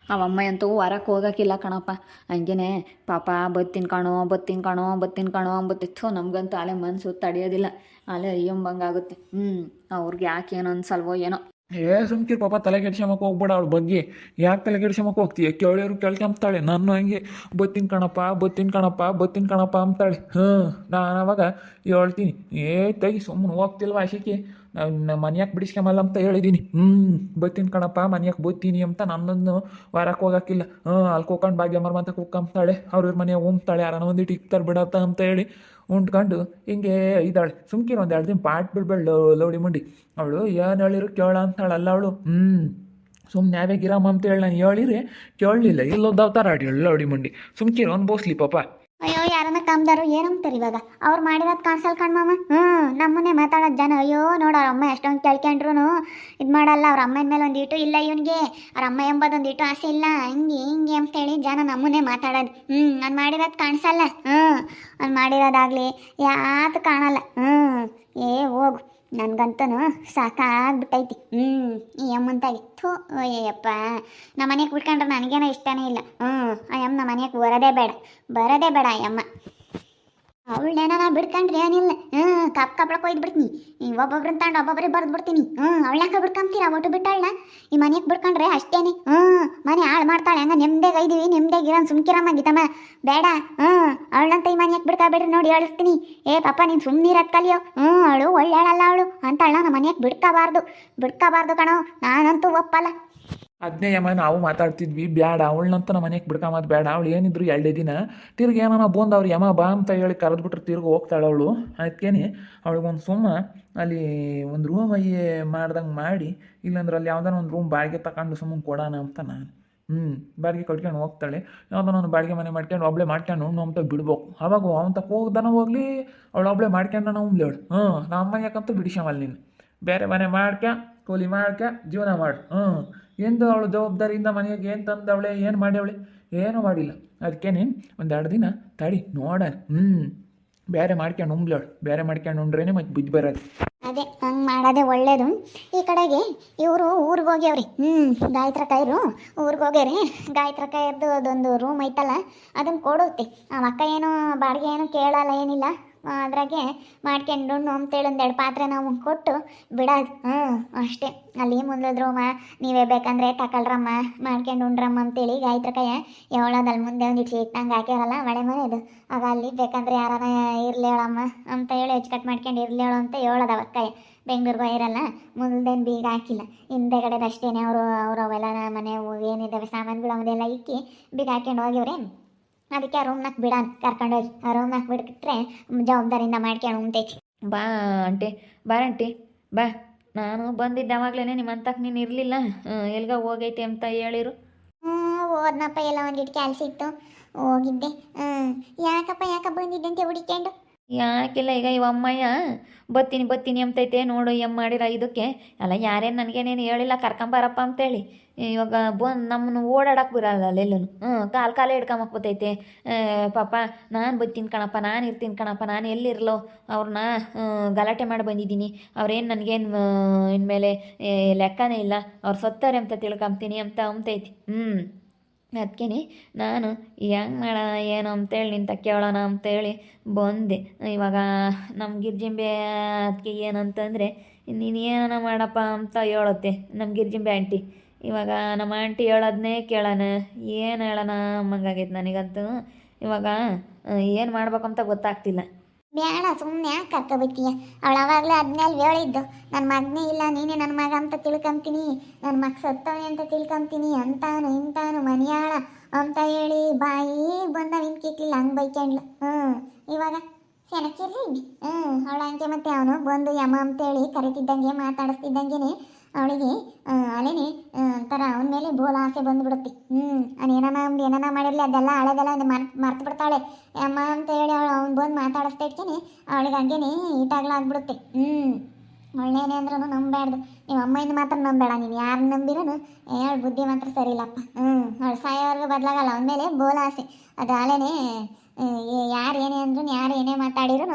ಅವಮ್ಮ ಅಂತೂ ಹೊರಕ್ಕೆ ಹೋಗೋಕ್ಕಿಲ್ಲ ಕಣಪ್ಪ. ಹಂಗೇನೆ ಪಾಪ ಬತ್ತೀನಿ ಕಣೋ ಬತ್ತೀನಿ ಕಣೋ ಬತ್ತೀನಿ ಕಣೋ ಅಂಬತ್ತಿತ್ತು. ನಮಗಂತೂ ಅಲೆ ಮನಸ್ಸು ತಡೆಯೋದಿಲ್ಲ, ಅಲೆ ಅಯ್ಯಂಬಂಗಾಗುತ್ತೆ. ಅವ್ರಿಗೆ ಯಾಕೆ ಏನೋ ಅನ್ಸಲ್ವೋ ಏನೋ. ಸುಮ್ಕಿರ್ ಪಾಪ ತಲೆ ಕೆಡ್ಸ್ಕೊಂಬಕ್ಕೆ ಹೋಗ್ಬೇಡ ಅವಳ ಬಗ್ಗೆ. ಯಾಕೆ ತಲೆ ಕೆಡ್ಸ್ಕೊಂಬಕ್ಕೆ ಹೋಗ್ತೀಯ? ಕೇಳಿದ್ರು ಕೇಳ್ಕೊಂಬ್ತಾಳೆ. ನಾನು ಹಂಗೆ ಬತ್ತೀನಿ ಕಣಪ್ಪ ಬತ್ತೀನಿ ಕಣಪ್ಪ ಬತ್ತೀನಿ ಕಣಪ್ಪ ಅಂತಾಳೆ. ನಾನು ಅವಾಗ ಹೇಳ್ತೀನಿ, ತೆಗಿ ಸುಮ್ಮನೆ ಹೋಗ್ತಿಲ್ವ ಆಶಿಕೆ, ನಾನು ಮನ್ಯಾಕೆ ಬಿಡಿಸ್ಕೊಂಬಲ್ಲ ಅಂತ ಹೇಳಿದ್ದೀನಿ. ಬತ್ತೀನಿ ಕಣಪ್ಪ ಮನ್ಯಾಕೆ ಬತ್ತೀನಿ ಅಂತ ನನ್ನನ್ನು ವಾರಕ್ಕೆ ಹೋಗೋಕ್ಕಿಲ್ಲ. ಅಲ್ಲಿ ಕೂಕೊಂಡು ಭಾಗ್ಯಮ್ಮರ ಅಂತ ಕೂಕೊಂಬ್ತಾಳೆ. ಅವ್ರ ಮನೆಯಾಗ ಉಂಬ್ತಾಳೆ, ಯಾರನ್ನ ಒಂದಿಟ್ಟು ಇಕ್ತಾರೆ ಬಿಡತ್ತ ಅಂತ ಹೇಳಿ ಉಂಡ್ಕೊಂಡು ಹಿಂಗೆ ಇದ್ದಾಳೆ. ಸುಮ್ಕಿರ ಒಂದು 2 ದಿನ ಪಾಟ್ ಬಿಡ್ಬೇಳು ಲೌಡಿ ಮಂಡಿ. ಅವಳು ಏನು ಹೇಳಿರು ಕೇಳ ಅಂತಾಳಲ್ಲ ಅವಳು. ಸುಮ್ಮನೆ ಯಾವೇ ಗಿರಾಮ ಅಂತ ಹೇಳಿ ನಾನು ಹೇಳಿರಿ ಕೇಳಲಿಲ್ಲ. ಇಲ್ಲೊಂದವತಾರ ಆಡಿ ಲೌಡಿ ಮಂಡಿ. ಸುಮ್ಕಿರ ಒಂದು ಬೋಸ್ಲಿ ಪಾಪ. ಅಯ್ಯೋ ಯಾರನ್ನ ಕಾಮ್ದಾರು ಏನಂತಾರೆ ಇವಾಗ? ಅವ್ರು ಮಾಡಿರೋದು ಕಾಣಿಸಲ್ ಕಣ್ಮಮ್ಮ. ನಮ್ಮನ್ನೇ ಮಾತಾಡೋದು ಜನ. ಅಯ್ಯೋ ನೋಡು ಅವ್ರ ಅಮ್ಮ ಎಷ್ಟೊಂದು ಕೇಳ್ಕೊಂಡ್ರು ಇದು ಮಾಡಲ್ಲ. ಅವ್ರ ಅಮ್ಮನ ಮೇಲೆ ಒಂದಿಟ್ಟು ಇಲ್ಲ ಇವನಿಗೆ, ಅವ್ರ ಅಮ್ಮ ಎಂಬುದೊಂದಿಟ್ಟು ಆಸೆ ಇಲ್ಲ, ಹಿಂಗೆ ಹಿಂಗೆ ಅಂತೇಳಿ ಜನ ನಮ್ಮನ್ನೇ ಮಾತಾಡೋದು. ನಾನು ಮಾಡಿರೋದು ಕಾಣಿಸಲ್ಲ. ನಾನು ಮಾಡಿರೋದಾಗಲಿ ಯಾತು ಕಾಣಲ್ಲ. ಹೋಗು, ನನಗಂತೂ ಸಾಕಾಗ್ಬಿಟ್ಟೈತಿ. ಈ ಅಮ್ಮಂತಾಗಿ ಥೂ ಅಯ್ಯಪ್ಪ. ನಮ್ಮ ಮನೆಗೆ ಬಿಟ್ಕೊಂಡ್ರೆ ನನಗೇನೋ ಇಷ್ಟನೇ ಇಲ್ಲ. ಆ ಅಮ್ಮ ನಮ್ಮ ಮನೆಗೆ ಬರೋದೇ ಬೇಡ ಆ ಅಮ್ಮ. ಅವಳೇನ ನಾ ಬಿಡ್ಕೊಂಡ್ರೆ ಏನಿಲ್ಲ. ಕಪ್ಳಕ್ಕೆ ಒಯ್ದು ಬಿಡ್ತೀನಿ. ಒಬ್ಬೊಬ್ರನ್ನ ತಗೊಂಡು ಒಬ್ಬೊಬ್ಬರೇ ಬರೆದು ಬಿಡ್ತೀನಿ. ಅವಳ್ಯಾಕ ಬಿಡ್ಕೊಂತೀರ? ಒಟ್ಟು ಬಿಟ್ಟಾಳನ್ನ ಈ ಮನೆಗೆ ಬಿಡ್ಕೊಂಡ್ರೆ ಅಷ್ಟೇನೆ. ಮನೆ ಹಾಳು ಮಾಡ್ತಾಳೆ. ಹಂಗ ನೆಮ್ಮದಿಯಾಗ ಇದ್ದೀವಿ, ನೆಮ್ಮದಿಯಾಗಿ ಇರೋನ್ ಸುಮ್ಕಿರಮ್ಮ ಗೀತಮ್ಮ ಬೇಡ. ಅವಳಂತ ಈ ಮನೆಗೆ ಬಿಡ್ಕೊಬೇಡ್ರಿ ನೋಡಿ ಹೇಳಿಸ್ತೀನಿ. ಪಾಪ ನೀನು ಸುಮ್ಮನಿರತ್ ಕಲಿಯೋ. ಅವಳು ಒಳ್ಳೆಯಳಲ್ಲ ಅವಳು ಅಂತಾಳ. ನಮ್ಮ ಮನೆಗೆ ಬಿಡ್ಕೋಬಾರ್ದು ಕಣೋ. ನಾನಂತೂ ಒಪ್ಪಲ್ಲ. ಅದನ್ನೇ ಯಮ್ಮ ನಾವು ಮಾತಾಡ್ತಿದ್ವಿ. ಬೇಡ ಅವಳನ್ನಂತ ನಮ್ಮ ಮನೆಗೆ ಬಿಡ್ಕೊಂಬದು ಬೇಡ. ಅವಳು ಏನಿದ್ರು 2 ದಿನ ತಿರ್ಗಿ ಏನಾನ ಬಂದು ಅವ್ರು ಯಮ ಬಾ ಅಂತ ಹೇಳಿ ಕರೆದ್ಬಿಟ್ರೆ ತಿರ್ಗಿ ಹೋಗ್ತಾಳೆ ಅವಳು. ಅದಕ್ಕೇನೆ ಅವಳಿಗೊಂದು ಸುಮ್ಮ ಅಲ್ಲಿ ಒಂದು ರೂಮ್ ಮಾಡ್ದಂಗೆ ಮಾಡಿ, ಇಲ್ಲಾಂದ್ರೆ ಅಲ್ಲಿ ಯಾವ್ದಾನ ಒಂದು ರೂಮ್ ಬಾಡಿಗೆ ತಗೊಂಡು ಸುಮ್ಮನೆ ಕೊಡೋಣ ಅಂತ ನಾನು. ಬಾಡಿಗೆ ಕಟ್ಕೊಂಡು ಹೋಗ್ತಾಳೆ. ಯಾವುದೋ ಒಂದು ಬಾಡಿಗೆ ಮನೆ ಮಾಡ್ಕೊಂಡು ಒಬ್ಬಳೆ ಮಾಡ್ಕೊಂಡು ಅಂತ ಬಿಡ್ಬೇಕು. ಅವಾಗ ಅವನ ತಕ್ಕ ಹೋಗ್ದಾನ ಹೋಗ್ಲಿ, ಅವಳು ಒಬ್ಬಳೆ ಮಾಡ್ಕೊಂಡು ನಾವು ಉಮ್ಲೇಳು. ನಮ್ಮ ಮನೆಯಾಕಂತೂ ಬಿಡಿಸಮಲ್ಲ ನೀನು. ಬೇರೆ ಮನೆ ಕೂಲಿ ಜೀವನ ಮಾಡು. ಎಂದು ಅವಳು ಜವಾಬ್ದಾರಿಯಿಂದ ಮನೆಗೆ ಏನು ತಂದವಳೆ, ಏನು ಮಾಡ್ಯವಳೆ? ಏನೂ ಮಾಡಿಲ್ಲ. ಅದಕ್ಕೇನೆ ಒಂದು 2 ದಿನ ತಡಿ ನೋಡ. ಬೇರೆ ಮಾಡ್ಕೊಂಡು ಉಂಬ್ಲವಳು. ಬೇರೆ ಮಾಡ್ಕೊಂಡು ಉಂಡ್ರೇನೆ ಮತ್ತೆ ಬುದ್ಧಿ ಬರೋದು. ಅದೇ ಹಂಗೆ ಮಾಡೋದೇ ಒಳ್ಳೇದು. ಈ ಕಡೆಗೆ ಇವರು ಊರಿಗೆ ಹೋಗ್ಯವ್ರಿ. ಗಾಯತ್ರ ಕೈರು ಊರಿಗೆ ಹೋಗ್ಯಾರಿ. ಗಾಯತ್ರ ಕೈಯದ್ದು ಅದೊಂದು ರೂಮ್ ಐತಲ್ಲ, ಅದನ್ನು ಕೊಡುತ್ತೆ. ಆ ಅಕ್ಕ ಏನು ಬಾಡಿಗೆ ಏನು ಕೇಳಲ್ಲ, ಏನಿಲ್ಲ. ಅದ್ರಾಗೆ ಮಾಡ್ಕೊಂಡು ಅಂತೇಳಿ 1-2 ಪಾತ್ರೆ ನಾವು ಕೊಟ್ಟು ಬಿಡೋದು. ಅಷ್ಟೇ. ಅಲ್ಲಿ ಮುಂದದ್ರೂ ನೀವೇ ಬೇಕಂದರೆ ತಗೊಳ್ರಮ್ಮ ಮಾಡ್ಕೊಂಡು ಉಂಡ್ರಮ್ಮ ಅಂತೇಳಿ ಗಾಯತ್ರ ಕೈಯ ಹೇಳೋದಲ್ಲಿ ಮುಂದೆ ಒಂದಿಟ್ಟು ಇಟ್ಟಂಗೆ ಹಾಕ್ಯಾರಲ್ಲ ಮಳೆ ಮನೆಯದು. ಆಗ ಅಲ್ಲಿ ಬೇಕಂದ್ರೆ ಯಾರಾನ ಇರಲಿ ಹೇಳಮ್ಮ ಅಂತ ಹೇಳಿ ಕಟ್ ಮಾಡ್ಕೊಂಡು ಇರಲಿ ಹೇಳೋ ಅಂತ ಹೇಳೋದು ಅವ ಕೈ. ಬೆಂಗ್ಳೂರಿಗೆ ಇರಲ್ಲ, ಮುಂದೇನು ಬೀಗ ಹಾಕಿಲ್ಲ, ಹಿಂದೆಗಡೆದು ಅಷ್ಟೇ. ಅವೆಲ್ಲ ಮನೆ ಏನಿದ್ದಾವೆ ಸಾಮಾನುಗಳು ಅವನ್ನೆಲ್ಲ ಇಕ್ಕಿ ಬೀಗ ಹಾಕ್ಕೊಂಡು ಹೋಗಿವ್ರೆ. ಅದಕ್ಕೆ ಆ ರೂಮ್ನಾಗ ಬಿಡೋಣ, ಕರ್ಕೊಂಡೋಗಿ ಆ ರೂಮ್ನಾಗ ಬಿಟ್ಬಿಟ್ರೆ ಜವಾಬ್ದಾರಿಯಿಂದ ಮಾಡ್ಕೊಂಡು ಉಂಟೈತಿ. ಬಾ ಆಂಟಿ, ಬಾರಂಟಿ ಬಾ. ನಾನು ಬಂದಿದ್ದೆ ಆವಾಗಲೇ ನಿಮ್ಮ ಅಂತಕ್ಕೆ ನೀನು ಇರಲಿಲ್ಲ. ಎಲ್ಗ ಹೋಗೈತೆ ಅಂತ ಹೇಳಿರು. ಹೋದ್ನಪ್ಪ, ಎಲ್ಲ ಒಂದಿಟ್ಟು ಕೆಲಸ ಇತ್ತು, ಹೋಗಿದ್ದೆ. ಯಾಕ ಬಂದಿದ್ದೆ ಅಂತ ಹುಡಿಕೊಂಡು? ಯಾಕಿಲ್ಲ, ಈಗ ಇವ ಅಮ್ಮಯ್ಯ ಬತ್ತೀನಿ ಅಂತೈತೆ ನೋಡು ಎಮ್ ಮಾಡಿರ ಇದಕ್ಕೆ ಅಲ್ಲ. ಯಾರೇನು ನನಗೇನೇನು ಹೇಳಿಲ್ಲ ಕರ್ಕೊಂಬಾರಪ್ಪ ಅಂತೇಳಿ. ಇವಾಗ ಬಂದು ನಮ್ಮನ್ನು ಓಡಾಡಕ್ಕೆ ಬರಲ್ಲ ಎಲ್ಲೂ. ಕಾಲೇ ಹಿಡ್ಕೊಂಬಕ್ಕೆ ಬತ್ತೈತೆ. ಪಾಪ ನಾನು ಬತ್ತೀನಿ ಕಣಪ್ಪ, ನಾನು ಇರ್ತೀನಿ ಕಣಪ್ಪ, ನಾನು ಎಲ್ಲಿರಲೋ ಅವ್ರನ್ನ ಗಲಾಟೆ ಮಾಡಿ ಬಂದಿದ್ದೀನಿ. ಅವ್ರೇನು ನನಗೇನು ಇನ್ಮೇಲೆ ಲೆಕ್ಕನೇ ಇಲ್ಲ, ಅವ್ರು ಸತ್ತಾರೆ ಅಂತ ತಿಳ್ಕೊಂತೀನಿ ಅಂತ ಅಂತೈತಿ. ಅದಕ್ಕೆ ನಾನು ಹೆಂಗೆ ಮಾಡೋಣ ಏನು ಅಂತೇಳಿ ನಿಂತ ಕೇಳೋಣ ಅಂತೇಳಿ ಬಂದೆ. ಇವಾಗ ನಮ್ಮ ಗಿರ್ಜಿಂಬೆ ಅದಕ್ಕೆ ಏನಂತಂದರೆ, ನೀನು ಏನಾನ ಮಾಡಪ್ಪ ಅಂತ ಹೇಳುತ್ತೆ ನಮ್ಮ ಗಿರ್ಜಿಂಬೆ ಆಂಟಿ. ಇವಾಗ ನಮ್ಮ ಆಂಟಿ ಹೇಳೋದನ್ನೇ ಕೇಳೋಣ, ಏನು ಹೇಳೋಣ ಅಮ್ಮಂಗಾಗೈತೆ ನನಗಂತೂ. ಇವಾಗ ಏನು ಮಾಡ್ಬೇಕಂತ ಗೊತ್ತಾಗ್ತಿಲ್ಲ. ಬೇಡ, ಸುಮ್ಮನೆ ಯಾಕೆ ಕರ್ಕೊಬೇಕೀಯ? ಅವಳು ಅವಾಗಲೇ ಅದನ್ನೆಲ್ಲ ಹೇಳಿದ್ದು, ನನ್ನ ಮಗನೇ ಇಲ್ಲ ನೀನೇ ನನ್ನ ಮಗ ಅಂತ ತಿಳ್ಕೊಂತೀನಿ, ನನ್ನ ಮಗ ಸತ್ತವನೆ ಅಂತ ತಿಳ್ಕೊಂತೀನಿ, ಅಂತಾನು ಇಂತಾನು ಮನೆಯಾಳ ಅಂತ ಹೇಳಿ ಬಾಯಿ ಬಂದವ ಇಂಕಿಕ್ಲಿಲ್ಲ, ಹಂಗೆ ಬೈಕೊಂಡ್ಲು. ಇವಾಗ ಸೆನಕಿರ್ಲಿ. ಅವಳ ಹಂಗೆ ಮತ್ತೆ ಅವನು ಬಂದು ಯಮ ಅಂತೇಳಿ ಕರಿತಿದ್ದಂಗೆ ಮಾತಾಡಿಸ್ತಿದ್ದಂಗೆ ಅವಳಿಗೆ ಅಲೇನೆ ಒಂಥರ ಅವನ ಮೇಲೆ ಬೋಲ ಆಸೆ ಬಂದುಬಿಡುತ್ತೆ. ಏನಾನ ಮಾಡಿರಲಿ ಅದೆಲ್ಲ ಹಳೆದೆಲ್ಲ ಮರ್ತು ಬಿಡ್ತಾಳೆ ಅಮ್ಮ ಅಂತ ಹೇಳಿ ಅವ್ನು ಬಂದು ಮಾತಾಡಿಸ್ತಾ ಇರ್ತೀನಿ. ಅವಳಿಗೆ ಹಂಗೇನೆ ಈಟಾಗ್ಲಾಗ್ಬಿಡುತ್ತೆ. ಒಳ್ಳೇನೆ ಅಂದ್ರೂ ನಂಬೇಡ್ದು. ನೀವು ಅಮ್ಮಯಿಂದ ಮಾತ್ರ ನಂಬೇಡ, ನೀವು ಯಾರು ನಂಬಿರೋನು ಹೇಳಿ ಬುದ್ಧಿ ಮಾತ್ರ ಸರಿ ಇಲ್ಲಪ್ಪ. ಅವಳು ಸಾಯೋವರೆಗೂ ಬದಲಾಗಲ್ಲ, ಅವನ ಮೇಲೆ ಬೋಲ ಆಸೆ. ಅದು ಹಳೆನೇ ಯಾರು ಏನೇ ಅಂದ್ರೂ ಯಾರು ಏನೇ ಮಾತಾಡಿರೂ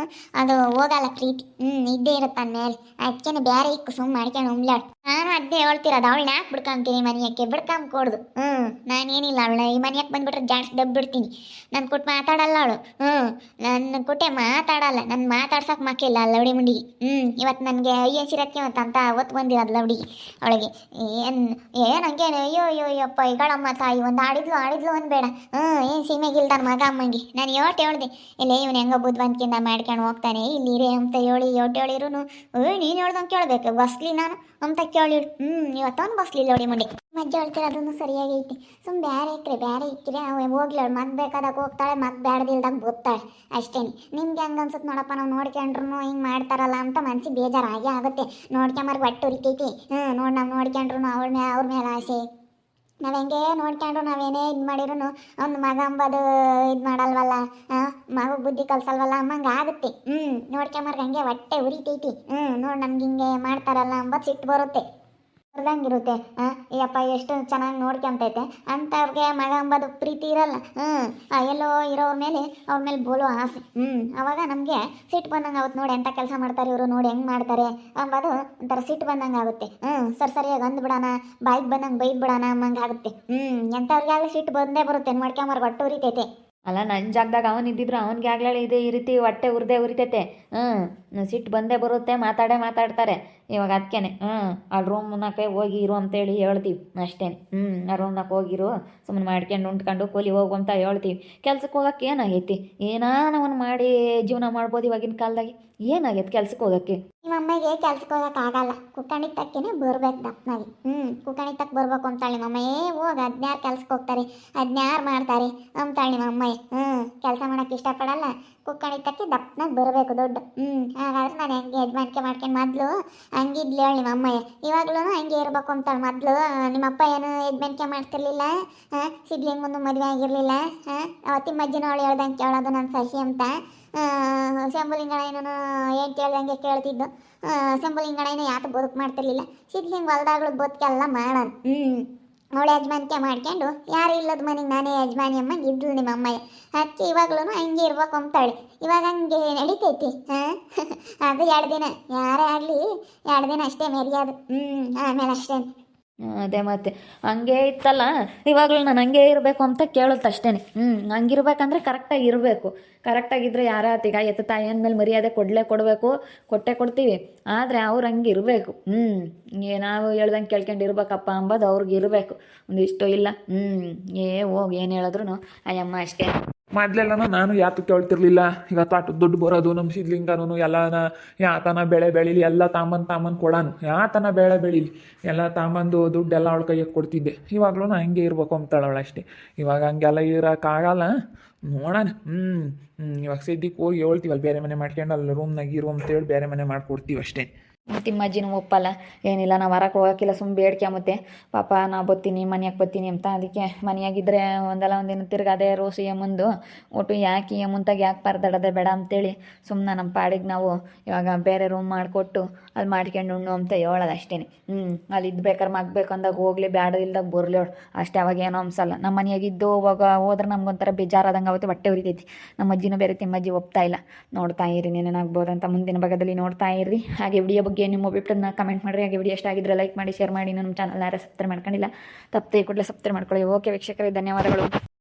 ಅದು ಹೋಗಲ್ಲ ಪ್ರೀತಿ. ಇದ್ದೇ ಇರುತ್ತೆ ಅಂದಮೇಲೆ. ಅದಕ್ಕೆ ಬೇರೆ ಇಕ್ಕು ಸುಮ್ಮ ಮಾಡ್ಕೊಂಡು ಉಮ್ಲಾಡ್. ನಾನು ಅದೇ ಹೇಳ್ತಿರೋದು ಅವಳನ್ನ ಯಾಕೆ ಬಿಡ್ಕೊಂತೀನಿ ಮನೆಯಕ್ಕೆ ಬಿಡ್ಕೊಂಕೊಡ್ದು ನಾನೇನಿಲ್ಲ ಅವಳ ಈ ಮನೆಯಕ್ಕೆ ಬಂದ್ಬಿಟ್ರೆ ಜಾಸ್ತಿ ದಬ್ಬಿಡ್ತೀನಿ ನಾನು ಕೊಟ್ಟು ಮಾತಾಡಲ್ಲ ಅವಳು ನನ್ನ ಕೊಟ್ಟೆ ಮಾತಾಡಲ್ಲ ನನ್ನ ಮಾತಾಡ್ಸಕ್ಕೆ ಮಕ್ಕಿಲ್ಲ ಅಲ್ಲ ಲವಡಿ ಮುಂಡಿಗೆ ಇವತ್ತು ನನಗೆ ಅಯ್ಯೋ ಸಿರಕ್ಕೆ ಅಂತ ಒತ್ತು ಬಂದಿರೋದು ಲವಡಿಗೆ ಅವಳಿಗೆ ಏನು ಹಂಗೇನು ಅಯ್ಯೋ ಅಯ್ಯೋ ಅಯ್ಯಪ್ಪ ಈಗಳಮ್ಮ ತಾಯಿ ಒಂದು ಆಡಿದ್ಲು ಅನ್ಬೇಡ ಏನು ಸೀಮೆಗಿಲ್ದಾರ ಮಗ ಅಮ್ಮಂಗೆ ನಾನು ಹೇಳ್ದೆ ಇಲ್ಲೇ ಇವನು ಹೆಂಗೋ ಬುದ್ಧಿವಂತಿಕೆಯಿಂದ ಮಾಡ್ಕೊಂಡು ಹೋಗ್ತಾನೆ ಇಲ್ಲಿ ಇರೇ ಅಂತ ಹೇಳಿರು ನೀನು ಹೇಳ್ದಂಗೆ ಕೇಳಬೇಕು ಬಸ್ಲಿ ನಾನು ಅಂತ ಕೇಳಿಡು ಇವತ್ತೊಂದು ಬಸ್ಲಿಲ್ಲ ನೋಡಿ ಮುಂದೆ ಮಜ್ಜೆ ಹೇಳ್ತೀರ ಅದನ್ನು ಸರಿಯಾಗೈತಿ ಬೇರೆ ಇಕ್ಕರೆ ಅವ ಹೋಗ್ಲಿ ಅವಳು ಮತ್ತೆ ಬೇಕಾದಾಗ ಹೋಗ್ತಾಳೆ ಮತ್ತೆ ಬ್ಯಾಡ್ದಿಲ್ದಾಗ ಬೋಗ್ತಾಳೆ ಅಷ್ಟೇನೆ ನಿಮ್ಗೆ ಹೆಂಗೆ ಅನ್ಸುತ್ತೆ ನೋಡಪ್ಪ ನಾವು ನೋಡ್ಕೊಂಡ್ರು ಹಿಂಗೆ ಮಾಡ್ತಾರಲ್ಲ ಅಂತ ಮನ್ಸಿಗೆ ಬೇಜಾರಾಗೇ ಆಗುತ್ತೆ ನೋಡ್ಕೊಂಬರ್ಗೆ ಹೊಟ್ಟೆ ಉರಿತೈತಿ ನಾವು ನೋಡ್ಕೊಂಡ್ರು ಅವ್ರ ಮೇಲೆ ಆಸೆ ನಾವು ಹೆಂಗೆ ನೋಡ್ಕೊಂಡ್ರು ನಾವೇನೇ ಇದು ಮಾಡಿದ್ರು ಅವ್ನ ಮಗ ಅಂಬದು ಇದು ಮಾಡಲ್ವಲ್ಲ ಮಗ ಬುದ್ಧಿ ಕಲ್ಸಲ್ವಲ್ಲ ಅಮ್ಮಂಗೆ ಆಗುತ್ತೆ ನೋಡ್ಕೊಂಬರ್ಗೆ ಹಂಗೆ ಹೊಟ್ಟೆ ಉರಿತೈತಿ ನೋಡಿ ನಮ್ಗೆ ಹಿಂಗೆ ಮಾಡ್ತಾರಲ್ಲ ಅಂಬದು ಸಿಟ್ಟು ಬರುತ್ತೆ ಬರ್ದಂಗಿರುತ್ತೆ ಅಯ್ಯಪ್ಪ ಎಷ್ಟು ಚೆನ್ನಾಗಿ ನೋಡ್ಕೊಂತೈತೆ ಅಂಥವ್ರಿಗೆ ಮಗ ಅಂಬೋದು ಪ್ರೀತಿ ಇರಲ್ಲ ಎಲ್ಲೋ ಇರೋವ್ರ ಮೇಲೆ ಅವ್ರ ಮೇಲೆ ಬೋಲೋ ಆಸೆ ಅವಾಗ ನಮಗೆ ಸಿಟ್ಟು ಬಂದಂಗೆ ಆಗುತ್ತೆ ನೋಡಿ ಎಂಥ ಕೆಲಸ ಮಾಡ್ತಾರೆ ಇವರು ನೋಡಿ ಹೆಂಗೆ ಮಾಡ್ತಾರೆ ಅಂಬೋದು ಒಂಥರ ಸಿಟ್ಟು ಬಂದಂಗೆ ಆಗುತ್ತೆ ಸರಿಯಾಗಿ ಅಂದ್ಬಿಡೋಣ ಬಾಯಿಗೆ ಬಂದಂಗೆ ಬೈದು ಬಿಡೋಣ ಅಮ್ಮಂಗೆ ಆಗುತ್ತೆ ಎಂಥವ್ರಿಗಾಗಲಿ ಸಿಟ್ಟು ಬಂದೇ ಬರುತ್ತೆ ಮಾಡ್ಕೊಂಬರ್ಗೆ ಹೊಟ್ಟೆ ಉರಿತೈತೆ ಅಲ್ಲ ನನ್ನ ಜಾಗದಾಗ ಅವನು ಇದ್ದಿದ್ರು ಅವನಿಗೆ ಆಗ್ಲೇ ಇದು ಈ ರೀತಿ ಹೊಟ್ಟೆ ಉರಿತೈತೆ ಸಿಟ್ಟು ಬಂದೇ ಬರುತ್ತೆ ಮಾತಾಡ್ತಾರೆ ಇವಾಗ ಅದಕ್ಕೇನೆ ಅಲ್ಲಿ ರೂಮ್ನಾಗೆ ಹೋಗಿ ಇರು ಅಂತೇಳಿ ಹೇಳ್ತೀವಿ ಅಷ್ಟೇ ಆ ರೂಮ್ನಾಗೆ ಹೋಗಿರು ಸುಮ್ಮನೆ ಮಾಡ್ಕೊಂಡು ಉಂಡ್ಕೊಂಡು ಕೂಲಿ ಹೋಗು ಅಂತ ಹೇಳ್ತೀವಿ ಕೆಲ್ಸಕ್ಕೆ ಹೋಗೋಕ್ಕೆ ಏನಾಗೈತಿ ಏನಾನವನು ಮಾಡಿ ಜೀವನ ಮಾಡ್ಬೋದು ಇವಾಗಿನ ಕಾಲದಾಗೆ ಏನಾಗೈತೆ ಕೆಲ್ಸಕ್ಕೆ ಹೋಗೋಕ್ಕೆ ನಿಮ್ಮ ಅಮ್ಮಗೆ ಕೆಲ್ಸಕ್ಕೆ ಹೋಗೋಕ್ಕಾಗಲ್ಲ ಕುಕ್ಕಣಿ ತಕ್ಕೇನೆ ಬರ್ಬೇಕು ದಪ್ಪನಾಗಿ ಕುಕ್ಕಣಿ ತಕ್ಕ ಬರ್ಬೇಕು ಅಂತಾಳೆ ನಿಮ್ಮ ಅಮ್ಮ ಹೋಗಿ ಅದ್ನ್ಯಾರು ಕೆಲ್ಸಕ್ಕೆ ಹೋಗ್ತಾರೆ ಅದ್ನ್ಯಾರು ಮಾಡ್ತಾರೆ ಅಂತಾಳೆ ನಿಮ್ಮ ಅಮ್ಮ ಕೆಲಸ ಮಾಡೋಕ್ಕೆ ಇಷ್ಟಪಡಲ್ಲ ಕುಕ್ಕಣಿ ತಕ್ಕಿ ದಪ್ಪನಾಗಿ ಬರಬೇಕು ದೊಡ್ಡ ಹಾಗಾದ್ರೆ ನಾನು ಹೆಂಗೆ ಯಜಮಾನಿಕೆ ಮಾಡ್ಕೊಂಡು ಮೊದಲು ಹಂಗಿದ್ಲು ಹೇಳಿ ನಿಮ್ಮ ಅಮ್ಮಯ್ಯ ಇವಾಗಲೂ ಹಂಗೆ ಇರಬೇಕು ಅಂತಾಳೆ ಮೊದಲು ನಿಮ್ಮಪ್ಪ ಏನು ಯಜಮಾನಿಕೆ ಮಾಡ್ತಿರ್ಲಿಲ್ಲ ಸಿದ್ಲಿಂಗ್ ಮುಂದೆ ಮದುವೆ ಆಗಿರಲಿಲ್ಲ ಅವತ್ತಿನ ಮಜ್ಜಿನ ಅವಳು ಹೇಳ್ದಂಗೆ ಕೇಳೋದು ನನ್ನ ಸಸಿ ಅಂತ ಶಂಭುಲಿಂಗಣ್ಣನು ಏನು ಕೇಳ್ದಂಗೆ ಕೇಳ್ತಿದ್ದು ಶಂಭುಲಿಂಗಣ್ಣನ ಯಾಕೆ ಬದುಕು ಮಾಡ್ತಿರ್ಲಿಲ್ಲ ಸಿದ್ಲಿಂಗ್ ಹೊಲ್ದಾಗಳು ಬದುಕೆಲ್ಲ ಮಾಡೋಣ ಅವಳು ಯಜಮಾನಿಕೆ ಮಾಡ್ಕೊಂಡು ಯಾರು ಇಲ್ಲದ ಮನೆಗೆ ನಾನೇ ಯಜಮಾನಿ ಅಮ್ಮಂಗೆ ಇದ್ಲು ನಿಮ್ಮ ಅಮ್ಮಯ್ಯ ಅದಕ್ಕೆ ಇವಾಗ್ಲೂ ಹಂಗೆ ಇರ್ಬೇಕು ಅಂತಾಳೆ ಇವಾಗ ಹಂಗೆ ನಡೀತೈತಿ ಅದು 2 ದಿನ ಯಾರೇ ಆಗಲಿ 2 ದಿನ ಅಷ್ಟೇ ಮೆರಿಯೋದು ಆಮೇಲೆ ಅಷ್ಟೇ ಅದೇ ಮತ್ತೆ ಹಂಗೆ ಇತ್ತಲ್ಲ ಇವಾಗಲೂ ನಾನು ಹಂಗೆ ಇರಬೇಕು ಅಂತ ಕೇಳುತ್ತೆ ಅಷ್ಟೇ ಹಂಗಿರ್ಬೇಕಂದ್ರೆ ಕರೆಕ್ಟಾಗಿ ಇರಬೇಕು ಕರೆಕ್ಟಾಗಿದ್ದರೆ ಯಾರಾತೀಗ ಎತ್ತ ತಾಯಿ ಅಂದಮೇಲೆ ಮರ್ಯಾದೆ ಕೊಡಬೇಕು ಕೊಟ್ಟೆ ಕೊಡ್ತೀವಿ ಆದರೆ ಅವ್ರು ಹಂಗೆ ಇರಬೇಕು ನಾವು ಹೇಳ್ದಂಗೆ ಕೇಳ್ಕೊಂಡು ಇರ್ಬೇಕಪ್ಪ ಅಂಬೋದು ಅವ್ರಿಗೆ ಇರಬೇಕು ಒಂದಿಷ್ಟು ಇಲ್ಲ ಹೋಗಿ ಏನು ಹೇಳಿದ್ರು ಅಯ್ಯಮ್ಮ ಅಷ್ಟೇ ಮೊದಲೆಲ್ಲ ನಾನು ಯಾತು ಕೇಳ್ತಿರ್ಲಿಲ್ಲ ಈಗ ತಾಟು ದುಡ್ಡು ಬರೋದು ನಮ್ಮ ಸಿದ್ಲಿಂಗನೂ ಎಲ್ಲನ ಯಾತನ ಬೆಳೆ ಬೆಳೀಲಿ ಎಲ್ಲ ತಾಂಬಂದು ಕೊಡಾನು ಯಾತನ ಬೆಳೆ ಬೆಳೀಲಿ ಎಲ್ಲ ತಾಂಬಂದು ದುಡ್ಡೆಲ್ಲ ಅವಳ ಕೈಗೆ ಕೊಡ್ತಿದ್ದೆ ಇವಾಗಲೂ ಹಂಗೆ ಇರ್ಬೇಕು ಅಂತಾಳೆ ಅವಳು ಅಷ್ಟೇ ಇವಾಗ ಹಂಗೆಲ್ಲ ಇರೋಕ್ಕಾಗಲ್ಲ ನೋಡೋಣ ಇವಾಗ ಸದ್ಯಕ್ಕೆ ಹೋಗಿ ಹೇಳ್ತೀವಲ್ಲ ಬೇರೆ ಮನೆ ಮಾಡ್ಕೊಂಡು ಅಲ್ಲಿ ರೂಮ್ನಾಗ ಇರು ಅಂತೇಳಿ ಬೇರೆ ಮನೆ ಮಾಡ್ಕೊಡ್ತೀವಿ ಅಷ್ಟೇ ತಿಮ್ಮಜ್ಜಿನೂ ಒಪ್ಪಲ್ಲ ಏನಿಲ್ಲ ನಾವು ಹೊರಗೆ ಹೋಗೋಕ್ಕಿಲ್ಲ ಸುಮ್ಮನೆ ಬೇಡ್ಕೊಂಬತ್ತೆ ಪಾಪ ನಾ ಬರ್ತೀನಿ ಮನ್ಯಾಗೆ ಬರ್ತೀನಿ ಅಂತ ಅದಕ್ಕೆ ಮನೆಯಾಗಿದ್ದರೆ ಒಂದಿನ ತಿರ್ಗಾದೆ ರೋಸು ಮುಂದು ಒಟ್ಟು ಯಾಕೆ ಮುಂತಾಗ ಯಾಕೆ ಪರದಾಡೋದೆ ಬೇಡ ಅಂತೇಳಿ ಸುಮ್ಮನೆ ನಮ್ಮ ಪಾಡಿಗೆ ನಾವು ಇವಾಗ ಬೇರೆ ರೂಮ್ ಮಾಡಿಕೊಟ್ಟು ಅಲ್ಲಿ ಮಾಡ್ಕೊಂಡು ಉಣ್ಣು ಅಂತ ಹೇಳೋದು ಅಷ್ಟೇ ಅಲ್ಲಿ ಇದು ಬೇಕಾದ್ರೆ ಮಗ್ಬೇಕು ಅಂದಾಗ ಹೋಗ್ಲಿ ಬ್ಯಾಡ ಇಲ್ದಾಗ ಬರಲಿ ಅವಳು ಅಷ್ಟೇ ಅವಾಗ ಏನೋ ಅನ್ಸಲ್ಲ ನಮ್ಮ ಮನೆಯಾಗಿದ್ದು ಹೋದ್ರೆ ನಮ್ಗೊಂಥರ ಬೇಜಾರಾದಂಗೆ ಆಗುತ್ತೆ ಹೊಟ್ಟೆ ಉರಿತೈತಿ ನಮ್ಮ ಅಜ್ಜಿನೂ ಬೇರೆ ತಿಮ್ಮಜ್ಜಿ ಒಪ್ತಾ ಇಲ್ಲ ನೋಡ್ತಾ ಇರಿ ಏನೇನಾಗ್ಬೋದು ಅಂತ ಮುಂದಿನ ಭಾಗದಲ್ಲಿ ನೋಡ್ತಾ ಇರ್ರಿ ಹಾಗೆ ವಿಡಿಯೋ ಬಗ್ಗೆ ನಿಮ್ಮ ಅಭಿಪ್ರಾಯನ ಕಮೆಂಟ್ ಮಾಡಿರಿ ಹಾಗೆ ವಿಡಿಯೋ ಇಷ್ಟ ಆಗಿದ್ರೆ ಲೈಕ್ ಮಾಡಿ ಶೇರ್ ಮಾಡಿ ನಮ್ಮ ಚಾನಲ್ ಯಾರು ಸಬ್ಸ್ಕ್ರೈಬ್ ಮಾಡ್ಕೊಂಡಿಲ್ಲ ತಪ್ಪದೆ ಕೂಡಲೇ ಸಬ್ಸ್ಕ್ರೈಬ್ ಮಾಡ್ಕೊಳ್ಳಿ ಓಕೆ ವೀಕ್ಷಕರೇ ಧನ್ಯವಾದಗಳು